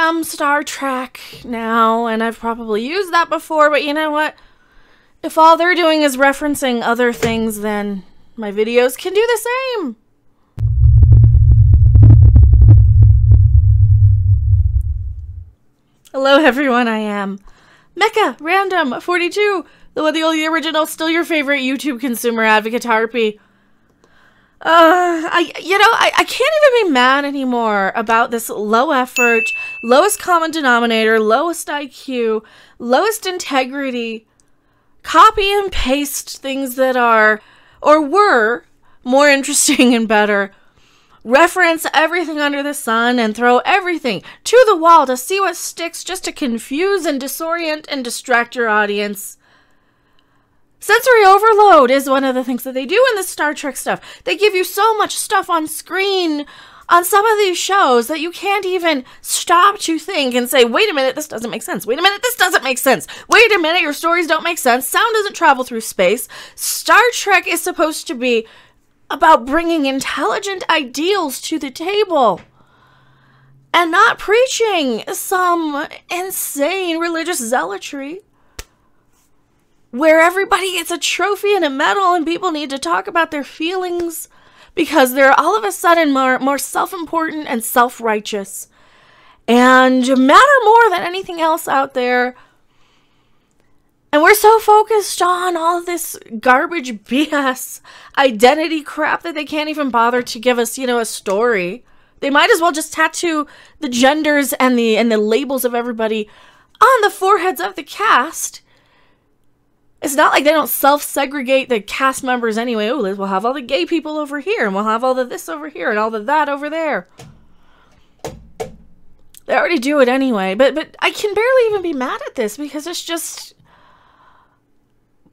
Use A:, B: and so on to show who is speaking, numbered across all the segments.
A: am Star Trek now, and I've probably used that before, but you know what? If all they're doing is referencing other things, then my videos can do the same. Hello everyone, I am Mecha Random 42, the one, the only original, still your favorite YouTube consumer advocate harpy. I can't even be mad anymore about this low effort, lowest common denominator, lowest IQ, lowest integrity, copy and paste things that are, or were, more interesting and better. Reference everything under the sun and throw everything to the wall to see what sticks, just to confuse and disorient and distract your audience. Sensory overload is one of the things that they do in the Star Trek stuff. They give you so much stuff on screen on some of these shows that you can't even stop to think and say, wait a minute, this doesn't make sense. Wait a minute, this doesn't make sense. Wait a minute, your stories don't make sense. Sound doesn't travel through space. Star Trek is supposed to be about bringing intelligent ideals to the table and not preaching some insane religious zealotry where everybody gets a trophy and a medal and people need to talk about their feelings because they're all of a sudden more self-important and self-righteous and matter more than anything else out there. And we're so focused on all this garbage BS identity crap that they can't even bother to give us, a story. They might as well just tattoo the genders and the labels of everybody on the foreheads of the cast. It's not like they don't self-segregate the cast members anyway. Oh, we'll have all the gay people over here, and we'll have all the this over here, and all the that over there. They already do it anyway, but I can barely even be mad at this because it's just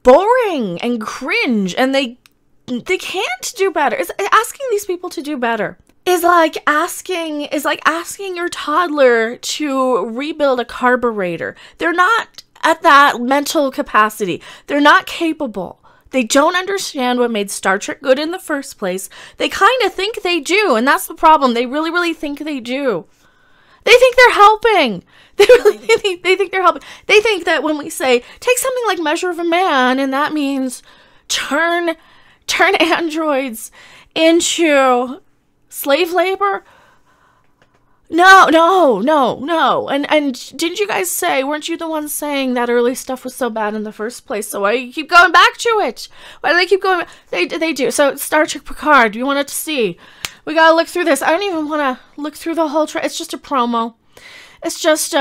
A: boring and cringe, and they can't do better. It's asking these people to do better is like asking your toddler to rebuild a carburetor. They're not at that mental capacity. They're not capable. They don't understand what made Star Trek good in the first place. They kind of think they do, and that's the problem. They really, really think they do. They think they're helping. They think they're helping. They think that when we say, take something like Measure of a Man, and that means turn androids into slave labor. No. And didn't you guys say, weren't you the ones saying that early stuff was so bad in the first place? So why do you keep going back to it? Why do they keep going? They do. So Star Trek Picard, you wanted to see. We gotta look through this. I don't even want to look through the whole It's just a promo. It's just,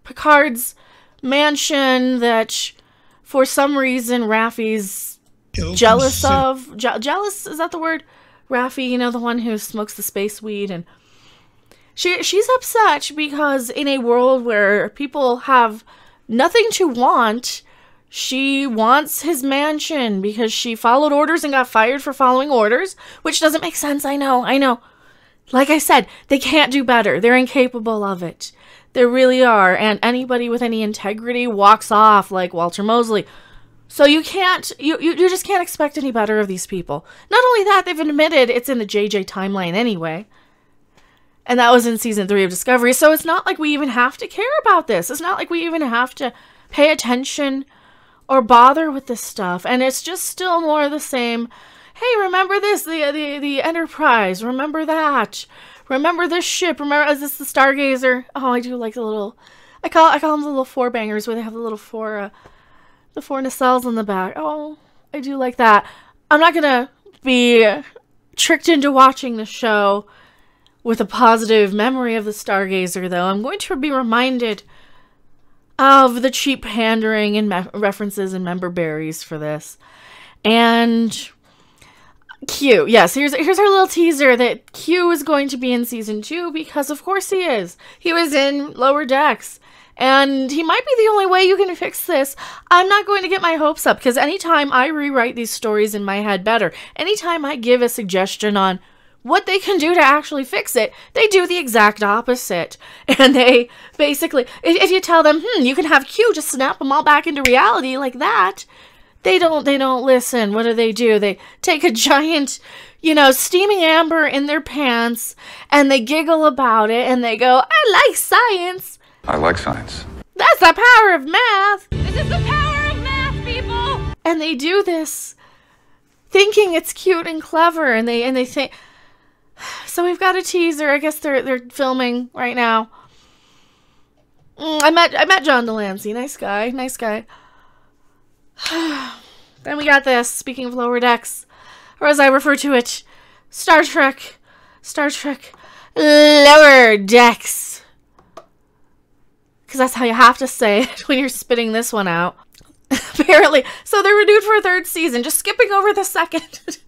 A: Picard's mansion that, for some reason, Raffi's jealous of. Jealous, is that the word? Raffi, the one who smokes the space weed, and she's upset because in a world where people have nothing to want, she wants his mansion because she followed orders and got fired for following orders, which doesn't make sense. I know. Like I said, they can't do better. They're incapable of it. They really are. And anybody with any integrity walks off like Walter Mosley. So you just can't expect any better of these people. Not only that, they've admitted it's in the JJ timeline anyway. And that was in season 3 of Discovery. So it's not like we even have to care about this. It's not like we even have to pay attention or bother with this stuff. And it's just still more of the same. Hey, remember this, the Enterprise. Remember that. Remember this ship. Remember, is this the Stargazer? Oh, I do like the little, I call them the little four bangers where they have the little four nacelles on the back. Oh, I do like that. I'm not going to be tricked into watching the show with a positive memory of the Stargazer, though. I'm going to be reminded of the cheap pandering and references and member berries for this. And Q. Yes, here's our little teaser that Q is going to be in season 2 because of course he is. He was in Lower Decks. And he might be the only way you can fix this. I'm not going to get my hopes up because anytime I rewrite these stories in my head better, anytime I give a suggestion on what they can do to actually fix it, they do the exact opposite. And they basically, if you tell them, you can have Q just snap them all back into reality like that, They don't listen. What do? They take a giant, steaming amber in their pants, and they giggle about it, and they go, I like science.
B: I like science.
A: That's the power of math.
C: This is the power of math, people.
A: And they do this thinking it's cute and clever, and they think. So we've got a teaser. I guess they're filming right now. I met John Delancey. Nice guy. Then we got this. Speaking of Lower Decks, or as I refer to it, Star Trek Lower Decks. Because that's how you have to say it when you're spitting this one out. Apparently. So they're renewed for a third season. Just skipping over the second.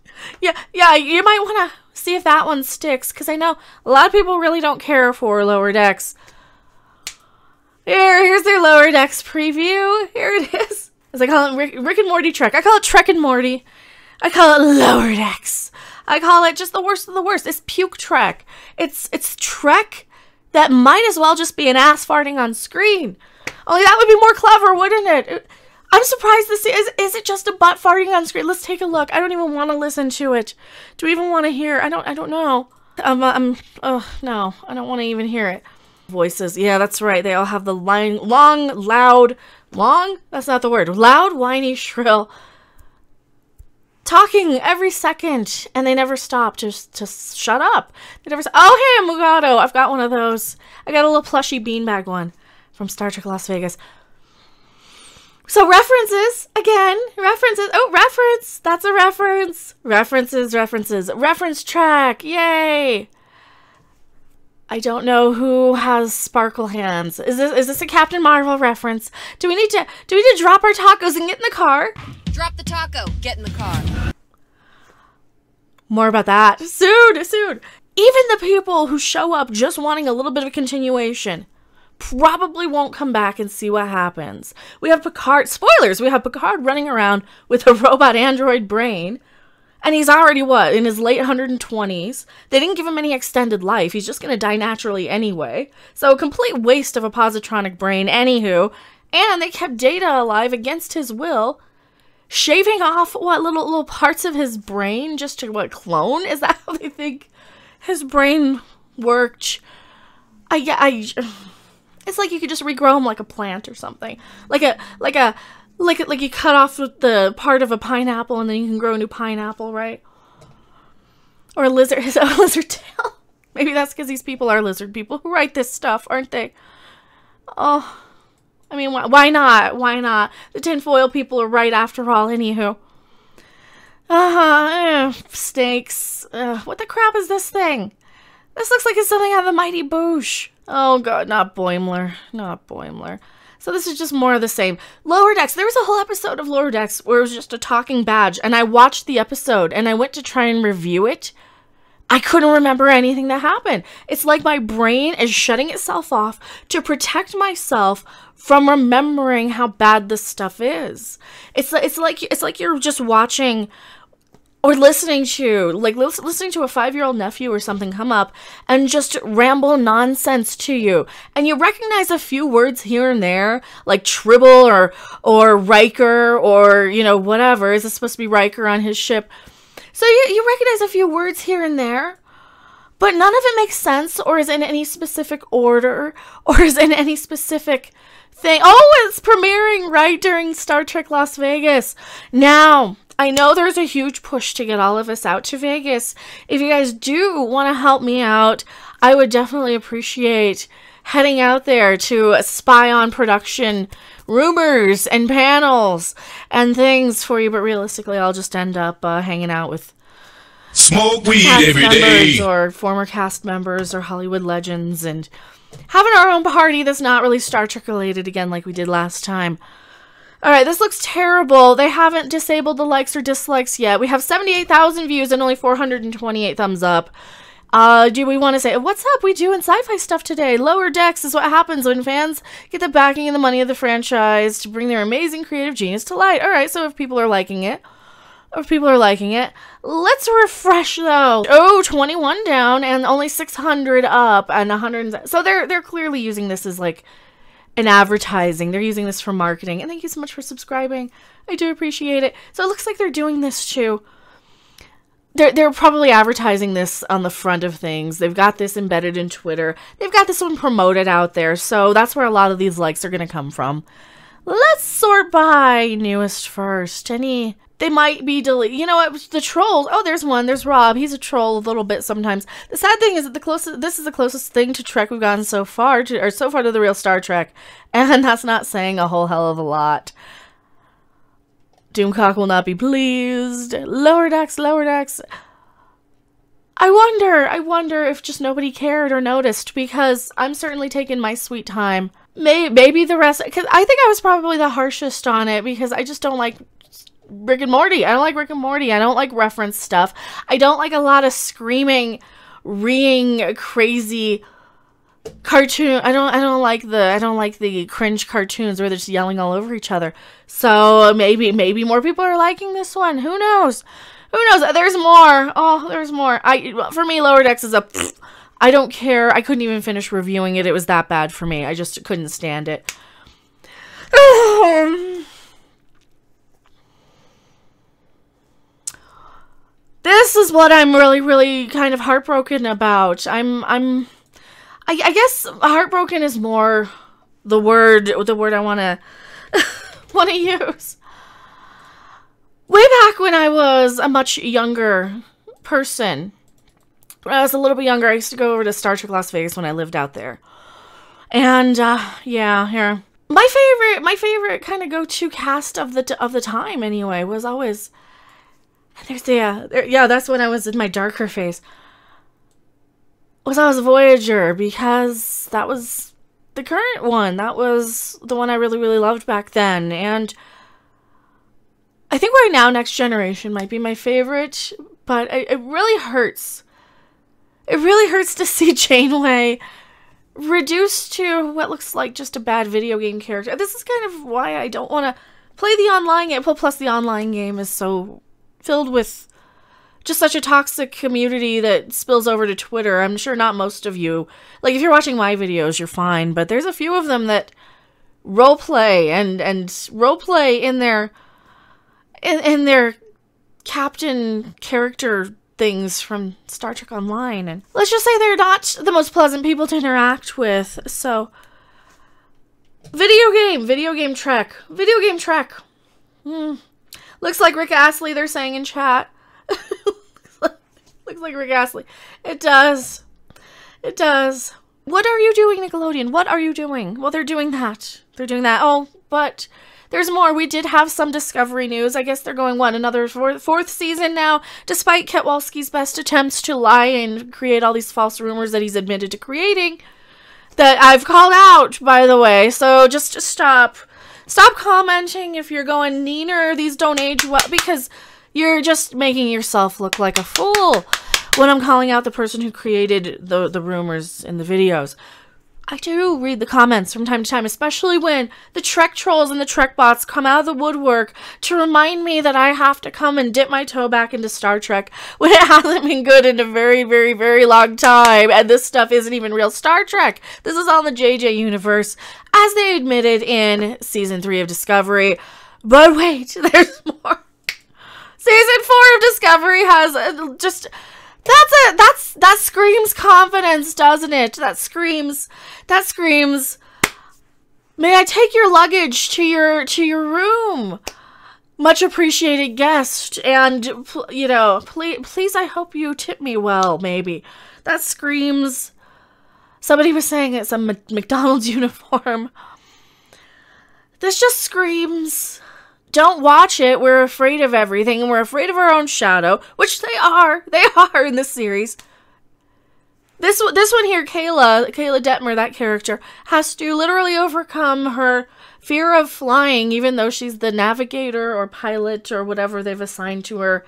A: Yeah, you might want to see if that one sticks, because I know a lot of people really don't care for Lower Decks. Here's their Lower Decks preview. Here it is. As I call it Rick and Morty Trek. I call it Trek and Morty. I call it Lower Decks. I call it just the worst of the worst. It's puke Trek. It's Trek that might as well just be an ass farting on screen. Only that would be more clever, wouldn't it? I'm surprised to see. Is it just a butt farting on screen? Let's take a look. I don't even want to listen to it. Do we even want to hear? I don't know. No, I don't want to even hear it. Voices. Yeah, that's right. They all have the loud, that's not the word. Loud, whiny, shrill. Talking every second, and they never stop. Just shut up. They never. Oh, hey, Mugado. I've got one of those. I got a little plushy beanbag one from Star Trek Las Vegas. So references, again, references. Oh, reference. That's a reference. References. Reference track. Yay. I don't know who has sparkle hands. Is this a Captain Marvel reference? Do we need to drop our tacos and get in the car?
C: Drop the taco. Get in the car.
A: More about that soon. Even the people who show up just wanting a little bit of a continuation probably won't come back and see what happens. We have Picard. Spoilers. We have Picard running around with a robot android brain. And he's already, in his late 120s. They didn't give him any extended life. He's just going to die naturally anyway. So a complete waste of a positronic brain, anywho. And they kept Data alive against his will, shaving off, little parts of his brain just to, clone? Is that how they think his brain worked? It's like you could just regrow him like a plant or something. Like you cut off the part of a pineapple and then you can grow a new pineapple, right? Or a lizard tail. Maybe that's because these people are lizard people who write this stuff, aren't they? Oh, I mean, why not? Why not? The tinfoil people are right after all, anywho. Snakes. What the crap is this thing? This looks like it's something out of the Mighty Boosh. Oh god, not Boimler. So this is just more of the same. Lower Decks. There was a whole episode of Lower Decks where it was just a talking badge. And I watched the episode and I went to try and review it. I couldn't remember anything that happened. It's like my brain is shutting itself off to protect myself from remembering how bad this stuff is. It's like you're just watching or listening to a 5-year-old nephew or something come up and just ramble nonsense to you. And you recognize a few words here and there, like Tribble or Riker or, whatever. Is this supposed to be Riker on his ship? So you recognize a few words here and there, but none of it makes sense or is in any specific order or is in any specific thing. Oh, it's premiering right during Star Trek Las Vegas. Now, I know there's a huge push to get all of us out to Vegas. If you guys do want to help me out, I would definitely appreciate heading out there to spy on production rumors and panels and things for you. But realistically, I'll just end up hanging out with
D: smoke weed
A: cast
D: every
A: members
D: day,
A: or former cast members or Hollywood legends and having our own party that's not really Star Trek related again like we did last time. Alright, this looks terrible. They haven't disabled the likes or dislikes yet. We have 78,000 views and only 428 thumbs up. Do we want to say, what's up? We doing sci-fi stuff today. Lower Decks is what happens when fans get the backing and the money of the franchise to bring their amazing creative genius to light. Alright, so if people are liking it, let's refresh though. Oh, 21 down and only 600 up and 100. So they're clearly using this as like and advertising. They're using this for marketing. And thank you so much for subscribing. I do appreciate it. So it looks like they're doing this too. They're probably advertising this on the front of things. They've got this embedded in Twitter. They've got this one promoted out there. So that's where a lot of these likes are going to come from. Let's sort by newest first. They might be deleted. You know what? The trolls. Oh, there's one. There's Rob. He's a troll a little bit sometimes. The sad thing is that this is the closest thing to Trek we've gotten so far to the real Star Trek. And that's not saying a whole hell of a lot. Doomcock will not be pleased. Lower decks, lower decks. I wonder if just nobody cared or noticed, because I'm certainly taking my sweet time. Maybe the rest, because I think I was probably the harshest on it, because I just don't like Rick and Morty. I don't like Rick and Morty. I don't like reference stuff. I don't like a lot of screaming, reeing, crazy cartoon. I don't like the cringe cartoons where they're just yelling all over each other. So maybe more people are liking this one. Who knows? Who knows? There's more. Oh, there's more. For me, Lower Decks is a I don't care. I couldn't even finish reviewing it. It was that bad for me. I just couldn't stand it. This is what I'm really, really kind of heartbroken about. I guess heartbroken is more the word I want to use. Way back when I was a much younger person, when I was a little bit younger, I used to go over to Star Trek Las Vegas when I lived out there. And yeah, here. My favorite kind of go-to cast of the time anyway was always, that's when I was in my darker phase. Was always Voyager, because that was the current one. That was the one I really, really loved back then. And I think right now Next Generation might be my favorite, but it really hurts. It really hurts to see Janeway reduced to what looks like just a bad video game character. This is kind of why I don't want to play the online game. Plus, the online game is so filled with just such a toxic community that spills over to Twitter. I'm sure not most of you, like if you're watching my videos, you're fine, but there's a few of them that roleplay and roleplay in their captain character things from Star Trek Online, and let's just say they're not the most pleasant people to interact with. So video game Trek. Looks like Rick Astley, they're saying in chat. Looks like Rick Astley. It does. It does. What are you doing, Nickelodeon? What are you doing? Well, they're doing that. Oh, but there's more. We did have some Discovery news. I guess they're going, another fourth season now, despite Ketwalski's best attempts to lie and create all these false rumors that he's admitted to creating, that I've called out, by the way. So just stop. Stop commenting if you're going, Neener, these don't age well, because you're just making yourself look like a fool when I'm calling out the person who created the rumors in the videos. I do read the comments from time to time, especially when the Trek trolls and the Trek bots come out of the woodwork to remind me that I have to come and dip my toe back into Star Trek when it hasn't been good in a very, very, very long time, and this stuff isn't even real Star Trek. This is all the JJ universe, as they admitted in Season 3 of Discovery. But wait, there's more. Season 4 of Discovery has just... That screams confidence, doesn't it? That screams, may I take your luggage to your room? Much appreciated guest. And, you know, please, I hope you tip me well, maybe. That screams, somebody was saying it's a McDonald's uniform. This just screams, don't watch it. We're afraid of everything, and we're afraid of our own shadow, which they are. They are in this series. This one here, Kayla Detmer, that character, has to literally overcome her fear of flying, even though she's the navigator or pilot or whatever they've assigned to her.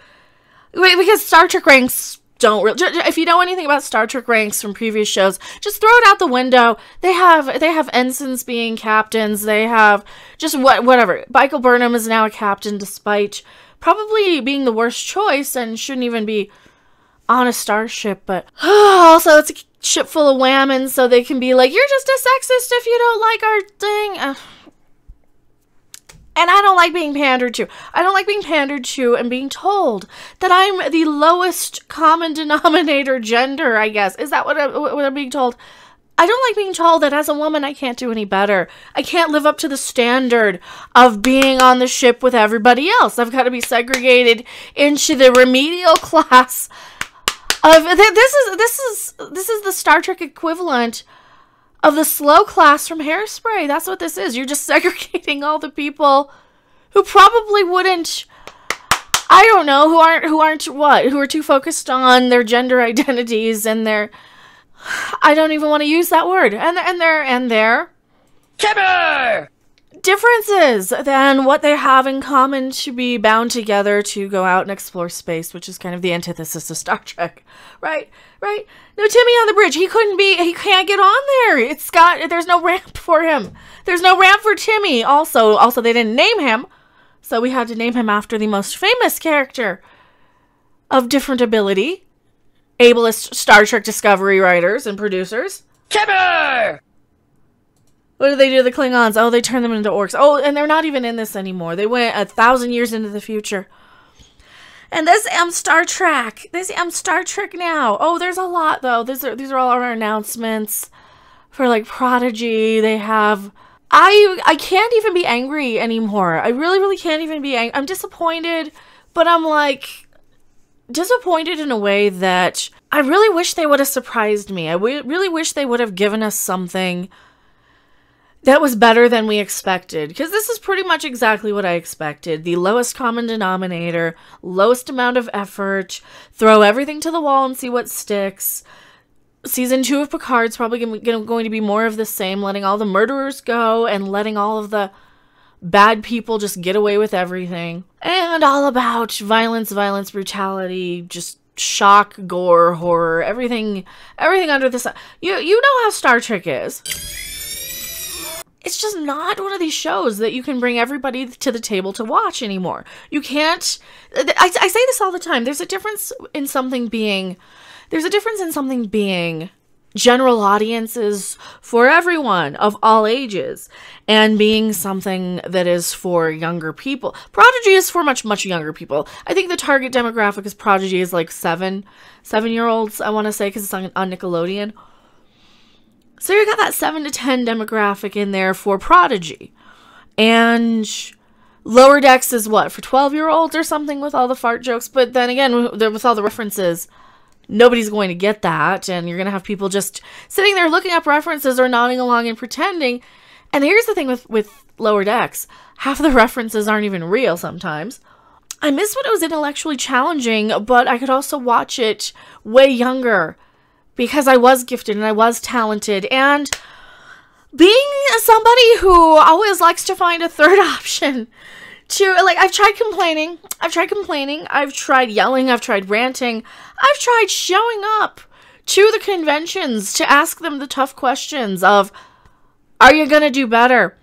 A: Because Star Trek ranks don't really... If you know anything about Star Trek ranks from previous shows, just throw it out the window. They have ensigns being captains. They have just whatever. Michael Burnham is now a captain, despite probably being the worst choice and shouldn't even be on a starship. But also, it's ship full of whammon so they can be like, you're just a sexist if you don't like our thing. And I don't like being pandered to. I don't like being pandered to and being told that I'm the lowest common denominator gender, I guess. Is that what I'm being told? I don't like being told that as a woman I can't do any better. I can't live up to the standard of being on the ship with everybody else. I've got to be segregated into the remedial class of this is the Star Trek equivalent of the slow class from Hairspray. That's what this is. You're just segregating all the people who probably wouldn't, I don't know, who are too focused on their gender identities and their, I don't even want to use that word, and their
C: Kipper!
A: differences than what they have in common to be bound together to go out and explore space, which is kind of the antithesis of Star Trek, right? No, Timmy on the bridge, he can't get on there. There's no ramp for him. There's no ramp for Timmy. Also they didn't name him, so we had to name him after the most famous character of different ability, ableist Star Trek Discovery writers and producers.
C: Kipper!
A: What do they do to the Klingons? Oh, they turn them into orcs. Oh, and they're not even in this anymore. They went 1,000 years into the future. And this Star Trek now. Oh, there's a lot, though. These are all our announcements for, like, Prodigy. They have... I can't even be angry anymore. I really, really can't even be angry. I'm disappointed, but I'm, like, disappointed in a way that I really wish they would have surprised me. I really wish they would have given us something that was better than we expected, because this is pretty much exactly what I expected. The lowest common denominator, lowest amount of effort, throw everything to the wall and see what sticks. Season 2 of Picard's probably going to be more of the same, letting all the murderers go and letting all of the bad people just get away with everything. And all about violence, brutality, just shock, gore, horror, everything under the sun. You know how Star Trek is. It's just not one of these shows that you can bring everybody to the table to watch anymore. You can't... I say this all the time. There's a difference in something being general audiences for everyone of all ages and being something that is for younger people. Prodigy is for much, much younger people. I think the target demographic is Prodigy is like 7-year-olds, I want to say, because it's on Nickelodeon. So you got that 7 to 10 demographic in there for Prodigy. And Lower Decks is what, for 12-year-olds or something with all the fart jokes? But then again, with all the references, nobody's going to get that. And you're going to have people just sitting there looking up references or nodding along and pretending. And here's the thing with Lower Decks. Half of the references aren't even real sometimes. I miss when it was intellectually challenging, but I could also watch it way younger, because I was gifted and I was talented, and being somebody who always likes to find a third option to, like, I've tried complaining, I've tried yelling, I've tried ranting, I've tried showing up to the conventions to ask them the tough questions of, are you gonna do better?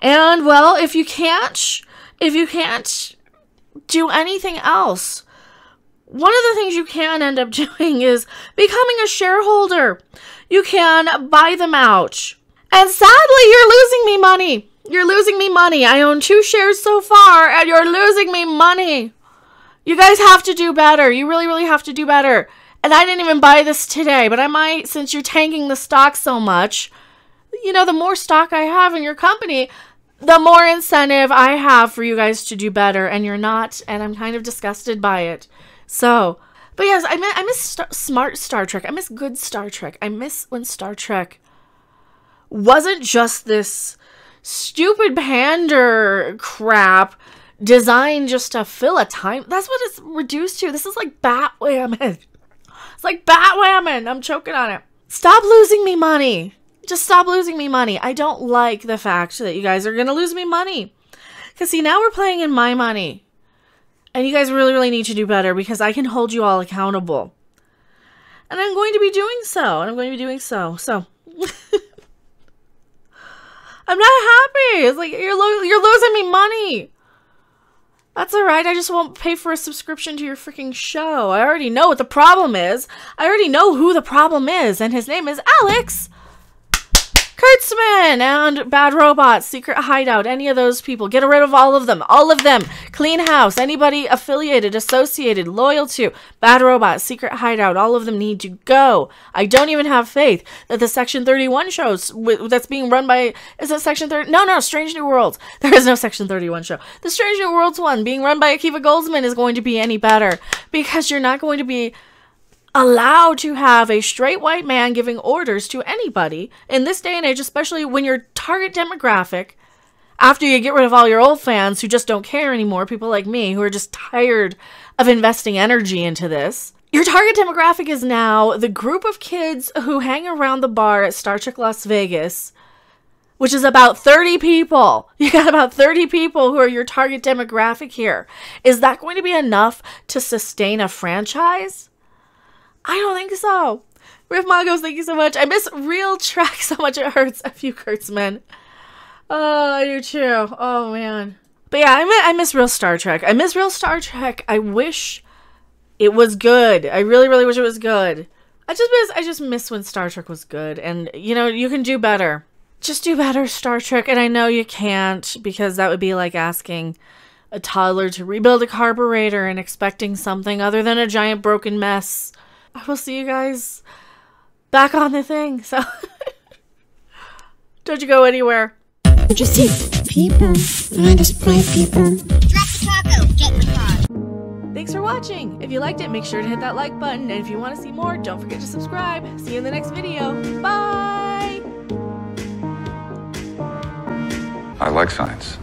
A: And, well, if you can't do anything else, one of the things you can end up doing is becoming a shareholder. You can buy them out. And sadly, you're losing me money. You're losing me money. I own 2 shares so far, and you're losing me money. You guys have to do better. You really, really have to do better. And I didn't even buy this today, but I might, since you're tanking the stock so much. You know, the more stock I have in your company, the more incentive I have for you guys to do better, and you're not, and I'm kind of disgusted by it. So, but yes, I miss smart Star Trek. I miss good Star Trek. I miss when Star Trek wasn't just this stupid pander crap designed just to fill a time. That's what it's reduced to. This is like Batwoman. It's like Batwoman. I'm choking on it. Stop losing me money. Just stop losing me money. I don't like the fact that you guys are going to lose me money. Because see, now we're playing in my money. And you guys really, really need to do better, because I can hold you all accountable. And I'm going to be doing so. So. I'm not happy. It's like, you're losing me money. That's alright, I just won't pay for a subscription to your freaking show. I already know what the problem is. I already know who the problem is, and his name is Alex Kurtzman and Bad Robot, Secret Hideout, any of those people. Get rid of all of them. All of them. Clean house. Anybody affiliated, associated, loyal to Bad Robot, Secret Hideout, all of them need to go. I don't even have faith that the Section 31 shows that's being run by, is it Section 30? No, Strange New Worlds. There is no Section 31 show. The Strange New Worlds one being run by Akiva Goldsman is going to be any better, because you're not going to be allowed to have a straight white man giving orders to anybody in this day and age, especially when your target demographic, after you get rid of all your old fans who just don't care anymore, people like me who are just tired of investing energy into this. Your target demographic is now the group of kids who hang around the bar at Star Trek Las Vegas, which is about 30 people. You got about 30 people who are your target demographic here. Is that going to be enough to sustain a franchise? I don't think so. Riff Magos, thank you so much. I miss Real Trek so much it hurts. A few Kurtzmen. Oh, I do too. Oh, man. But yeah, I miss Real Star Trek. I miss Real Star Trek. I wish it was good. I really, really wish it was good. I just miss when Star Trek was good. And, you know, you can do better. Just do better, Star Trek. And I know you can't, because that would be like asking a toddler to rebuild a carburetor and expecting something other than a giant broken mess. I will see you guys back on the thing, so don't you go anywhere.
B: Just see people, and I just play people.
E: Drop the taco, get in the car.
A: Thanks for watching. If you liked it, make sure to hit that like button, and if you want to see more, don't forget to subscribe. See you in the next video. Bye!
F: I like science.